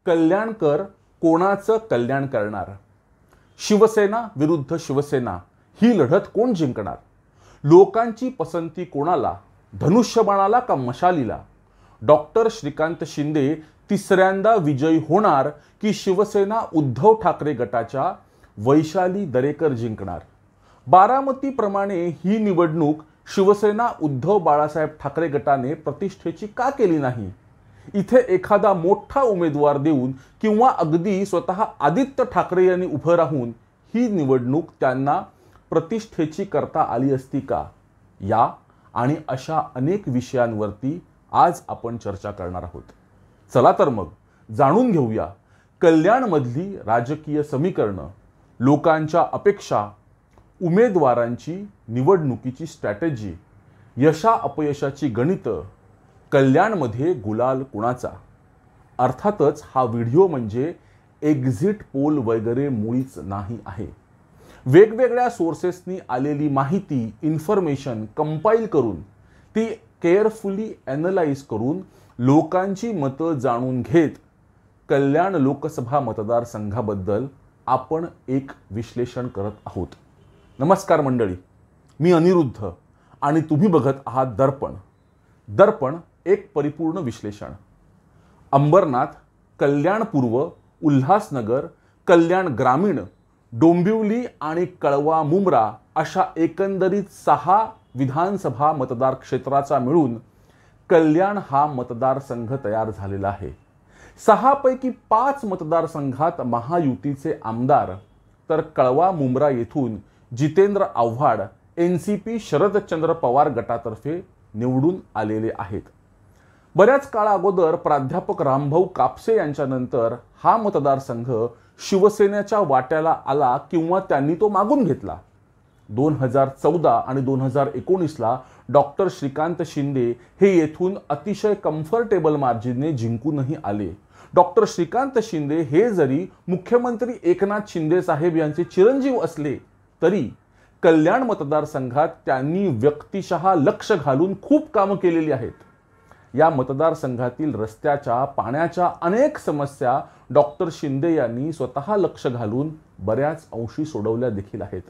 कल्याणकर कोणाचं कल्याण करणार? शिवसेना विरुद्ध शिवसेना ही लढत कोण जिंकणार? लोकांची पसंती कोणाला? धनुष्यबाणाला का मशालीला? डॉक्टर श्रीकांत शिंदे तिसऱ्यांदा विजयी होणार की शिवसेना उद्धव ठाकरे गटाच्या वैशाली दरेकर जिंकणार? बारामतीप्रमाणे ही निवडणूक शिवसेना उद्धव बाळासाहेब ठाकरे गटाने प्रतिष्ठेची का केली नाही? इथे एखादा मोठा उमेदवार देऊन किंवा अगदी स्वतः आदित्य ठाकरे यांनी उभं राहून ही निवडणूक त्यांना प्रतिष्ठेची करता आली असती का? या आणि अशा अनेक विषयांवरती आज आपण चर्चा करणार आहोत. चला तर मग जाणून घेऊया कल्याणमधली राजकीय समीकरणं, लोकांच्या अपेक्षा, उमेदवारांची निवडणुकीची स्ट्रॅटेजी, यशा अपयशाची गणितं, कल्याणमध्ये गुलाल कुणाचा. अर्थातच हा व्हिडिओ म्हणजे एक्झिट पोल वगैरे मुळीच नाही आहे. वेगवेगळ्या सोर्सेसनी आलेली माहिती, इन्फॉर्मेशन कंपाईल करून ती केअरफुली ॲनलाइज करून लोकांची मतं जाणून घेत कल्याण लोकसभा मतदारसंघाबद्दल आपण एक विश्लेषण करत आहोत. नमस्कार मंडळी, मी अनिरुद्ध आणि तुम्ही बघत आहात दर्पण. दर्पण एक परिपूर्ण विश्लेषण. अंबरनाथ, कल्याण पूर्व, उल्हासनगर, कल्याण ग्रामीण, डोंबिवली आणि कळवा मुंब्रा अशा एकंदरीत 6 विधानसभा मतदार क्षेत्राचा मिळून कल्याण हा मतदारसंघ तयार झालेला आहे. 6 पैकी 5 मतदारसंघात महायुतीचे आमदार तर कळवा मुंब्रा येथून जितेंद्र आव्हाड NCP शरदचंद्र पवार गटातर्फे निवडून आलेले आहेत. बऱ्याच काळा अगोदर प्राध्यापक रामभाऊ कापसे यांच्यानंतर हा मतदारसंघ शिवसेनेच्या वाट्याला आला किंवा त्यांनी तो मागून घेतला. 2014 आणि 2019ला डॉक्टर श्रीकांत शिंदे हे येथून अतिशय कम्फर्टेबल मार्जिनने जिंकूनही आले. डॉक्टर श्रीकांत शिंदे हे जरी मुख्यमंत्री एकनाथ शिंदे साहेब यांचे चिरंजीव असले तरी कल्याण मतदारसंघात त्यांनी व्यक्तिशः लक्ष घालून खूप कामं केलेली आहेत. या मतदारसंघातील रस्त्याच्या, पाण्याच्या अनेक समस्या डॉक्टर शिंदे यांनी स्वतः लक्ष घालून बऱ्याच अंशी सोडवल्या देखील आहेत.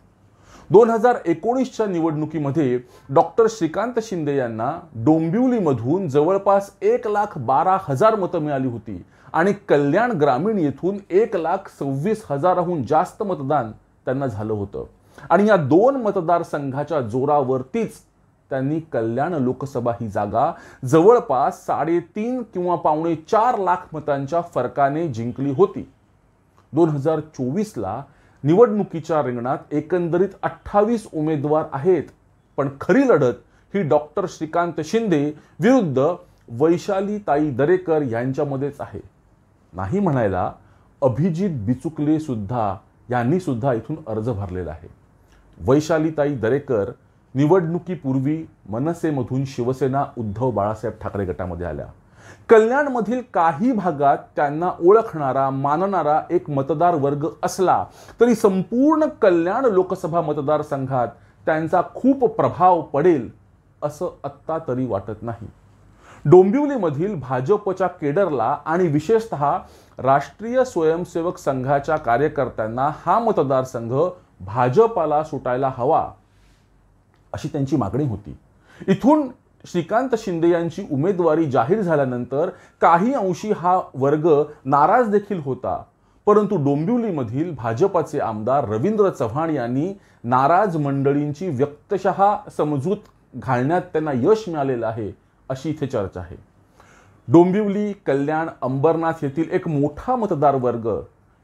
2019च्या निवडणुकीमध्ये डॉक्टर श्रीकांत शिंदे यांना डोंबिवलीमधून जवळपास 1,12,000 मतं मिळाली होती आणि कल्याण ग्रामीण येथून 1,26,000हून जास्त मतदान त्यांना झालं होतं. आणि या 2 मतदारसंघाच्या जोरावरतीच त्यांनी कल्याण लोकसभा ही जागा जवळपास 3.5 किंवा 4.25 लाख मतांच्या फरकाने जिंकली होती. 2024ला निवडणुकीच्या रिंगणात एकंदरीत 28 उमेदवार आहेत, पण खरी लढत ही डॉक्टर श्रीकांत शिंदे विरुद्ध वैशालीताई दरेकर यांच्यामध्येच आहे. नाही म्हणायला अभिजित बिचुकले यांनी सुद्धा इथून अर्ज भरलेला आहे. वैशालीताई दरेकर निवडणुकीपूर्वी मनसेमधून शिवसेना उद्धव बाळासाहेब ठाकरे गटामध्ये आल्या. कल्याणमधील काही भागात त्यांना ओळखणारा, मानणारा एक मतदार वर्ग असला तरी संपूर्ण कल्याण लोकसभा मतदारसंघात त्यांचा खूप प्रभाव पडेल असं आत्ता तरी वाटत नाही. डोंबिवलीमधील भाजपच्या केडरला आणि विशेषतः राष्ट्रीय स्वयंसेवक संघाच्या कार्यकर्त्यांना हा मतदारसंघ भाजपाला सुटायला हवा अशी त्यांची मागणी होती. इथून श्रीकांत शिंदे यांची उमेदवारी जाहीर झाल्यानंतर काही अंशी हा वर्ग नाराज देखील होता, परंतु डोंबिवलीमधील भाजपाचे आमदार रवींद्र चव्हाण यांनी नाराज मंडळींची व्यक्तशः समजूत घालण्यात त्यांना यश मिळालेलं आहे अशी इथे चर्चा आहे. डोंबिवली, कल्याण, अंबरनाथ येथील एक मोठा मतदार वर्ग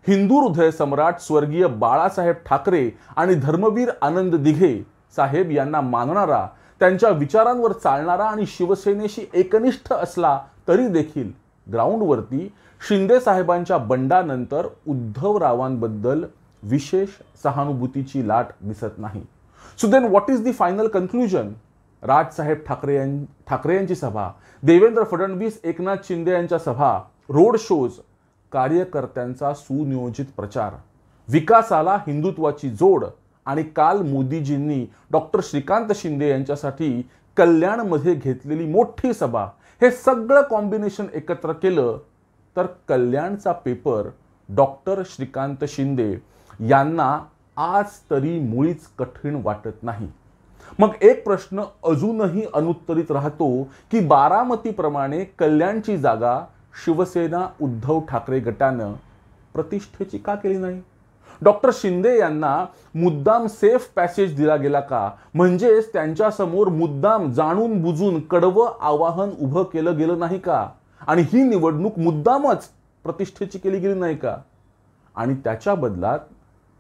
हिंदू हृदय सम्राट स्वर्गीय बाळासाहेब ठाकरे आणि धर्मवीर आनंद दिघे साहेब यांना मानणारा, त्यांच्या विचारांवर चालणारा आणि शिवसेनेशी एकनिष्ठ असला तरी देखील ग्राउंडवरती शिंदे साहेबांच्या बंडानंतर उद्धवरावांबद्दल विशेष सहानुभूतीची लाट दिसत नाही. So then what is the final conclusion? Rajsaheb Thackeray यांची सभा, देवेंद्र फडणवीस, एकनाथ शिंदे यांच्या सभा, रोड शोज, कार्यकर्त्यांचा सुनियोजित प्रचार, विकासाला हिंदुत्वाची जोड आणि काल मोदीजींनी डॉक्टर श्रीकांत शिंदे यांच्यासाठी कल्याणमध्ये घेतलेली मोठी सभा, हे सगळं कॉम्बिनेशन एकत्र केलं तर कल्याणचा पेपर डॉक्टर श्रीकांत शिंदे यांना आज तरी मुळीच कठीण वाटत नाही. मग एक प्रश्न अजूनही अनुत्तरित राहतो की बारामतीप्रमाणे कल्याणची जागा शिवसेना उद्धव ठाकरे गटानं प्रतिष्ठेची का केली नाही? डॉक्टर शिंदे यांना मुद्दाम सेफ पॅसेज दिला गेला का? म्हणजेच त्यांच्यासमोर मुद्दाम जाणून बुजून कडवं आवाहन उभं केलं गेलं नाही का? आणि ही निवडणूक मुद्दामच प्रतिष्ठेची केली गेली नाही का? आणि त्याच्या बदलात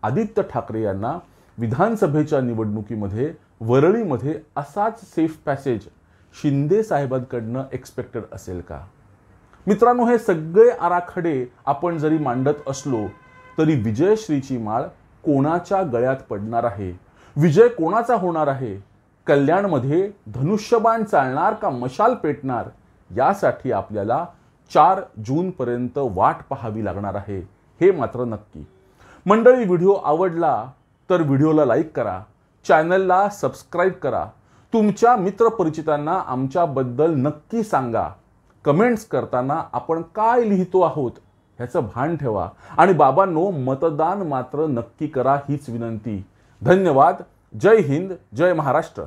आदित्य ठाकरे यांना विधानसभेच्या निवडणुकीमध्ये वरळीमध्ये असाच सेफ पॅसेज शिंदे साहेबांकडनं एक्सपेक्टेड असेल का? मित्रांनो, हे सगळे आराखडे आपण जरी मांडत असलो तरी विजयश्रीची माळ कोणाच्या गळ्यात पडणार आहे? विजय कोणाचा होणार आहे? कल्याणमध्ये धनुष्यबाण चालणार का मशाल पेटणार? यासाठी आपल्याला 4 जूनपर्यंत वाट पाहावी लागणार आहे, हे मात्र नक्की. मंडळी, व्हिडिओ आवडला तर व्हिडिओला लाईक करा, चॅनलला सबस्क्राईब करा, तुमच्या मित्रपरिचितांना आमच्याबद्दल नक्की सांगा. कमेंट्स करताना आपण काय लिहितो आहोत ह्याचं भान ठेवा. आणि बाबांनो, मतदान मात्र नक्की करा हीच विनंती. धन्यवाद. जय हिंद, जय महाराष्ट्र.